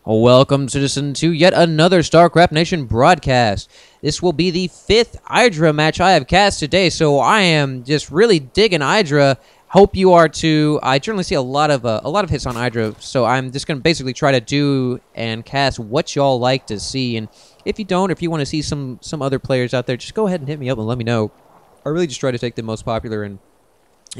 Welcome, citizen, to yet another Starcraft Nation broadcast. This will be the 5th Idra match I have cast today, so I am just really digging Idra. Hope you are too. I generally see a lot of hits on Idra, so I'm just going to basically try to do and cast what y'all like to see. And if you don't, if you want to see some other players out there, just go ahead and hit me up and let me know. I really just try to take the most popular and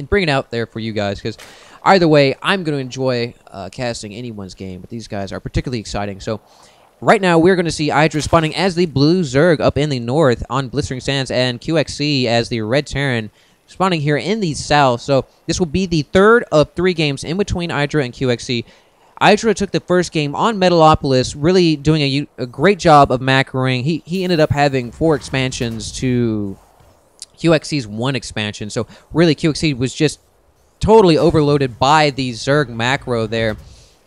bring it out there for you guys, because either way, I'm going to enjoy casting anyone's game, but these guys are particularly exciting. So right now, we're going to see Idra spawning as the blue zerg up in the north on Blistering Sands, and Qxc as the red terran spawning here in the south. So this will be the third of 3 games in between Idra and Qxc. Idra took the first game on Metalopolis, really doing a great job of macroing. He ended up having 4 expansions to Qxc's 1 expansion. So really, Qxc was just totally overloaded by the zerg macro there.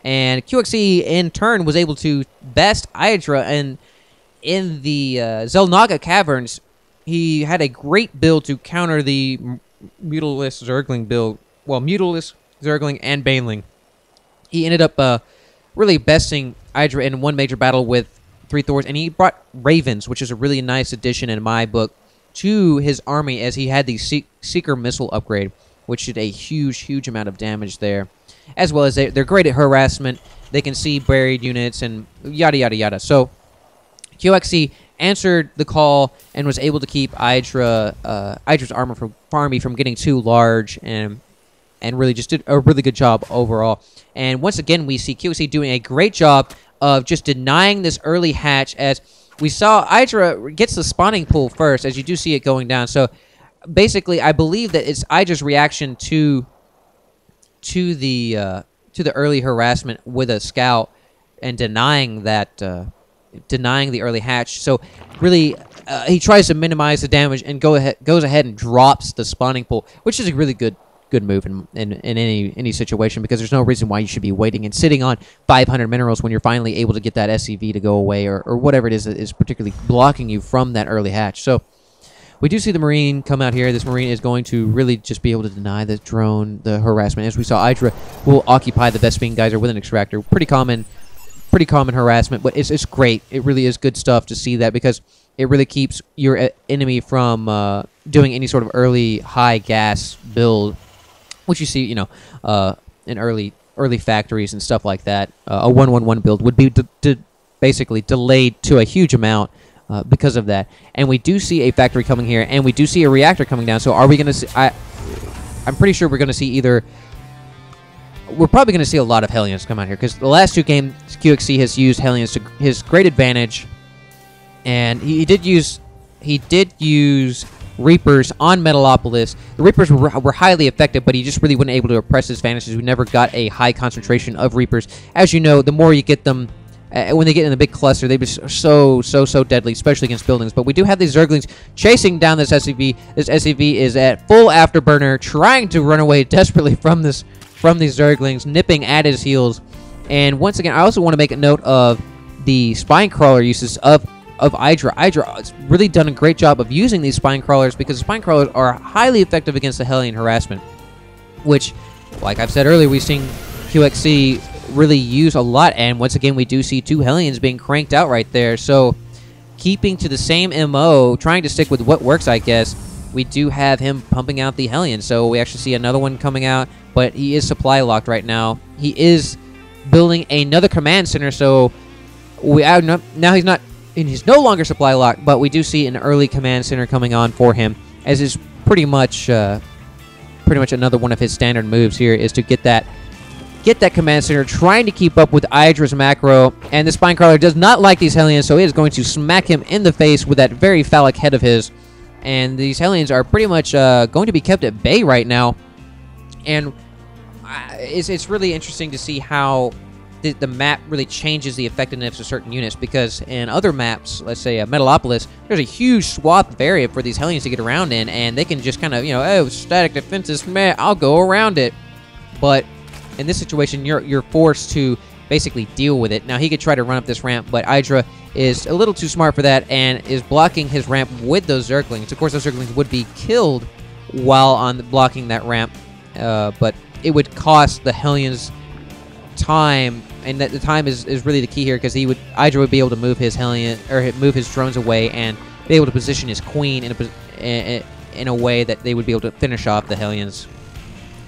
And Qxc, in turn, was able to best Idra. And in the Zelnaga Caverns, he had a great build to counter the Mutalist Zergling build. Well, Mutalist, Zergling, and Baneling. He ended up really besting Idra in one major battle with 3 Thors. And he brought Ravens, which is a really nice addition in my book, to his army, as he had the Seeker missile upgrade, which did a huge amount of damage there. As well as they're great at harassment. They can see buried units and yada yada yada. So Qxc answered the call and was able to keep Idra's army from getting too large, and really just did a really good job overall. And once again, we see Qxc doing a great job of just denying this early hatch, as we saw Idra gets the spawning pool first, as you do see it going down. So basically, I believe that it's Idra's reaction to the early harassment with a scout and denying the early hatch. So really, he tries to minimize the damage and goes ahead and drops the spawning pool, which is a really good move in any situation, because there's no reason why you should be waiting and sitting on 500 minerals when you're finally able to get that SCV to go away, or whatever it is that is particularly blocking you from that early hatch. So we do see the Marine come out here. This Marine is going to really just be able to deny the drone, the harassment. As we saw, Idra will occupy the Vespene Geyser with an extractor. Pretty common harassment, but it's great. It really is good stuff to see that, because it really keeps your enemy from doing any sort of early high gas build, which you see, in early factories and stuff like that. A 1-1-1 build would be basically delayed to a huge amount because of that. And we do see a factory coming here, and we do see a reactor coming down. So are we going to see... I'm pretty sure we're going to see either... We're probably going to see a lot of Hellions come out here, because the last 2 games, Qxc has used Hellions to his great advantage. And he did use Reapers on Metalopolis. The Reapers were highly effective, but he just really wasn't able to oppress his vanishes. We never got a high concentration of Reapers. As you know, the more you get them, when they get in the big cluster, they just so deadly, especially against buildings. But we do have these Zerglings chasing down this SCV. This SCV is at full afterburner, trying to run away desperately from these Zerglings, nipping at his heels. And once again, I also want to make a note of the spine crawler uses of Idra. Idra has really done a great job of using these spine crawlers, because spine crawlers are highly effective against the Hellion harassment, which, like I've said earlier, we've seen Qxc really use a lot. And once again, we do see 2 Hellions being cranked out right there. So keeping to the same MO, trying to stick with what works, I guess, we do have him pumping out the Hellion. So we actually see another one coming out, but he is supply locked right now. He is building another command center, so now he's no longer supply locked, but we do see an early command center coming on for him, as is pretty much another one of his standard moves here, is to get that command center, trying to keep up with Idra's macro. And the spine crawler does not like these Hellions, so he is going to smack him in the face with that very phallic head of his. And these Hellions are pretty much going to be kept at bay right now. And it's really interesting to see how the map really changes the effectiveness of certain units, because in other maps, let's say Metalopolis, there's a huge swath of area for these Hellions to get around in, and they can just kind of, oh, static defenses, meh, I'll go around it. But in this situation, you're forced to basically deal with it. Now, he could try to run up this ramp, but Idra is a little too smart for that and is blocking his ramp with those Zerglings. Of course, those Zerglings would be killed while blocking that ramp, but it would cost the Hellions time and that the time is really the key here, because Idra would be able to move his Hellion, or move his drones away and be able to position his queen in a way that they would be able to finish off the Hellions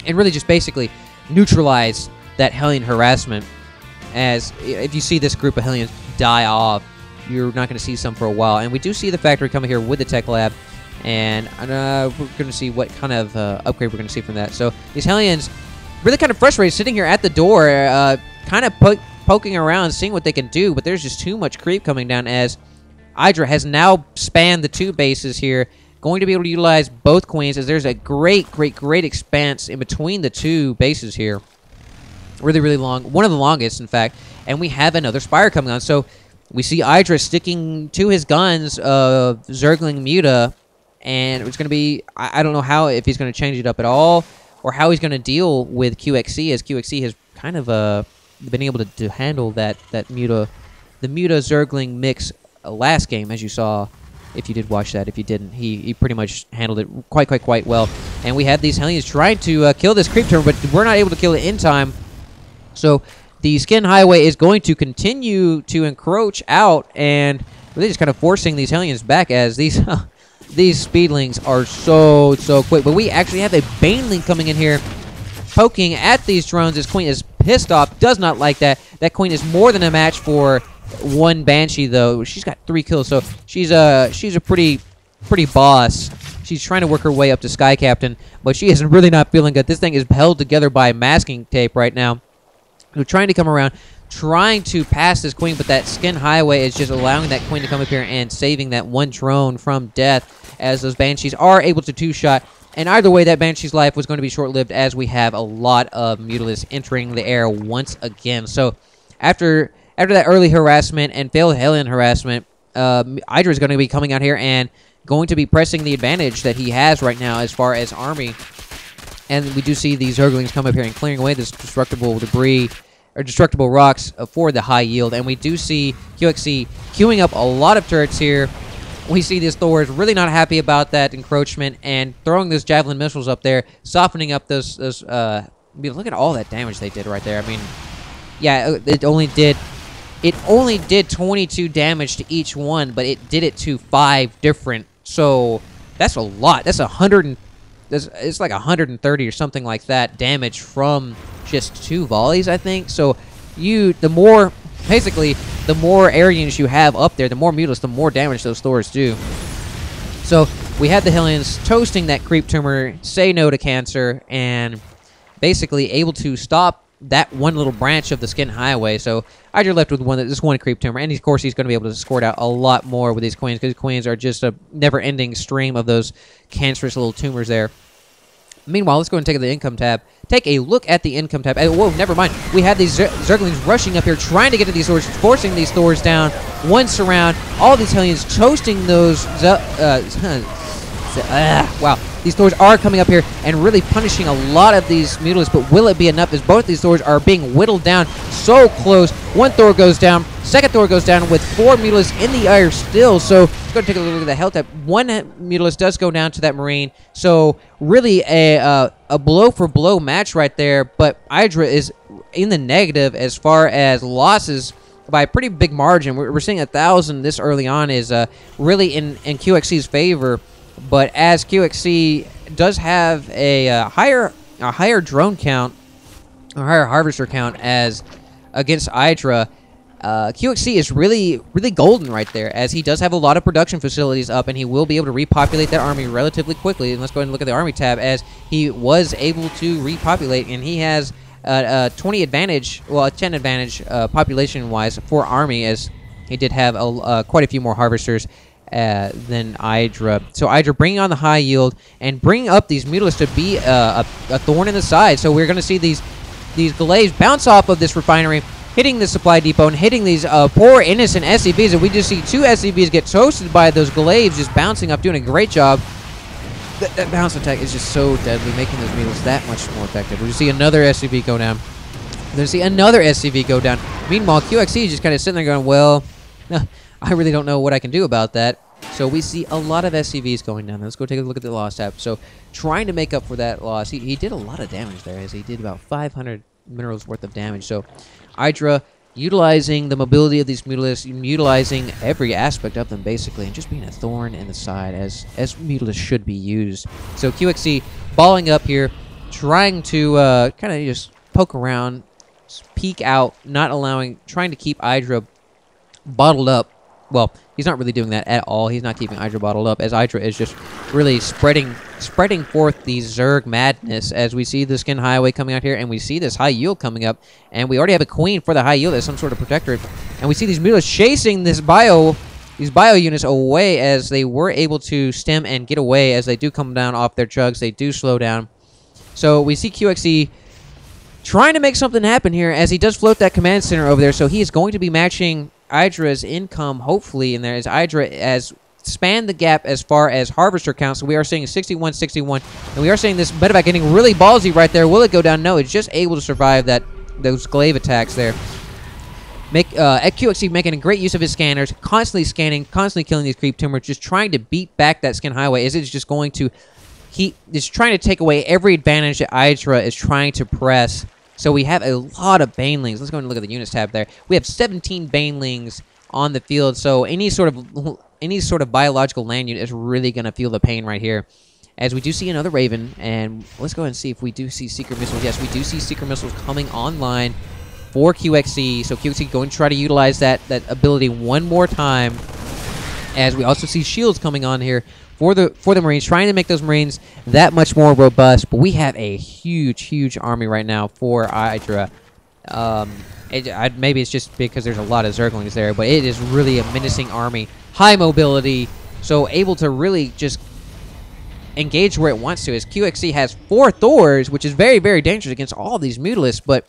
and really just basically neutralize that Hellion harassment. As if you see this group of Hellions die off, you're not going to see some for a while. And we do see the factory coming here with the tech lab, and we're going to see what kind of upgrade we're going to see from that. So these Hellions really kind of frustrated, sitting here at the door, kind of poking around, seeing what they can do, but there's just too much creep coming down, as Idra has now spanned the 2 bases here, going to be able to utilize both queens, as there's a great expanse in between the 2 bases here. Really long, one of the longest, in fact, and we have another Spire coming on. So we see Idra sticking to his guns of Zergling Muta, and it's going to be, I don't know if he's going to change it up at all, or how he's going to deal with Qxc, as Qxc has kind of been able to handle the Muta Zergling mix last game, as you saw. If you did watch that, if you didn't, he pretty much handled it quite well. And we have these Hellions trying to kill this creep turn, but we're not able to kill it in time. So the Skin Highway is going to continue to encroach out, and really just kind of forcing these Hellions back, as these Speedlings are so quick. But we actually have a Baneling coming in here, poking at these drones. This queen is pissed off, does not like that. That queen is more than a match for one Banshee, though. She's got 3 kills, so she's a pretty boss. She's trying to work her way up to Sky Captain, but she is really not feeling good. This thing is held together by masking tape right now. They're trying to come around, trying to pass this queen, but that Skin Highway is just allowing that queen to come up here and saving that one drone from death, as those Banshees are able to 2-shot. And either way, that Banshee's life was going to be short-lived, as we have a lot of Mutalisks entering the air once again. So after that early harassment and failed Hellion harassment, Idra is going to be coming out here and going to be pressing the advantage that he has right now as far as army. And we do see these Zerglings come up here and clearing away this destructible debris, or destructible rocks, for the high yield. And we do see Qxc queuing up a lot of turrets here. We see this Thor is really not happy about that encroachment and throwing those Javelin missiles up there, softening up those I mean, look at all that damage they did right there. I mean, yeah, it only did 22 damage to each one, but it did it to 5 different. So that's a lot. That's it's like 130 or something like that damage from just 2 volleys, I think. So the more air units you have up there, the more Mutalisks, the more damage those Thors do. So we had the Hellions toasting that creep tumor, say no to cancer, and basically able to stop that one little branch of the Skin Highway. So Idra left with this one creep tumor, and of course he's going to be able to squirt out a lot more with these queens, because queens are just a never-ending stream of those cancerous little tumors there. Meanwhile, let's go and take the income tab. Take a look at the income tab. Whoa, never mind. We have these Zerglings rushing up here, trying to get to these Thors, forcing these Thors down. One surround. All these Hellions toasting those... wow. These Thors are coming up here and really punishing a lot of these Mutalisks, but will it be enough, as both these Thors are being whittled down so close? One Thor goes down, second Thor goes down with 4 Mutalisks in the air still. So let's go take a look at the health tab. One Mutalisk does go down to that Marine, so really a blow-for-blow match right there, but Idra is in the negative as far as losses by a pretty big margin. We're seeing 1,000 this early on is really in Qxc's favor. But as Qxc does have a higher drone count, or higher harvester count as against Idra, Qxc is really golden right there, as he does have a lot of production facilities up, and he will be able to repopulate that army relatively quickly. And let's go ahead and look at the army tab, as he was able to repopulate, and he has a 20 advantage, well, a 10 advantage population-wise for army, as he did have quite a few more harvesters than Idra. So Idra bringing on the high yield and bringing up these Mutalisks to be a thorn in the side. So we're going to see these glaives bounce off of this refinery, hitting the supply depot and hitting these poor innocent SCVs. And we just see 2 SCVs get toasted by those glaives, just bouncing up, doing a great job. That bounce attack is just so deadly, making those Mutalisks that much more effective. We see another SCV go down. Then see another SCV go down. Meanwhile, Qxc is just kind of sitting there going, well, I really don't know what I can do about that. So we see a lot of SCVs going down. Let's go take a look at the loss tab. So trying to make up for that loss, he did a lot of damage there, as he did about 500 minerals worth of damage. So Idra utilizing the mobility of these Mutalisks, utilizing every aspect of them basically, and just being a thorn in the side as Mutalisks should be used. So Qxc balling up here, trying to kind of just poke around, peek out, not allowing, trying to keep Idra bottled up. Well, he's not really doing that at all. He's not keeping Idra bottled up, as Idra is just really spreading forth the Zerg madness, as we see the skin highway coming out here, and we see this high yield coming up, and we already have a queen for the high yield as some sort of protectorate, and we see these Mutalisks chasing these bio units away, as they were able to stem and get away. As they do come down off their chugs, they do slow down. So we see Qxc trying to make something happen here, as he does float that command center over there, so he is going to be matching Idra's income, hopefully, in there, as Idra has spanned the gap as far as harvester count. So we are seeing 61-61, and we are seeing this medevac getting really ballsy right there. Will it go down? No, it's just able to survive those glaive attacks there. Qxc making a great use of his scanners, constantly scanning, constantly killing these creep tumors, just trying to beat back that skin highway, as it's just going to... He is trying to take away every advantage that Idra is trying to press. So we have a lot of banelings. Let's go and look at the units tab there. We have 17 banelings on the field. So any sort of biological land unit is really going to feel the pain right here. As we do see another Raven, and let's go ahead and see if we do see Seeker Missiles. Yes, we do see Seeker Missiles coming online for Qxc. So Qxc going to try to utilize that ability one more time. As we also see shields coming on here for the Marines, trying to make those Marines that much more robust. But we have a huge army right now for Idra. Maybe it's just because there's a lot of Zerglings there, but it is really a menacing army. High mobility, so able to really just engage where it wants to. As Qxc has 4 Thors, which is very dangerous against all of these Mutalisks, but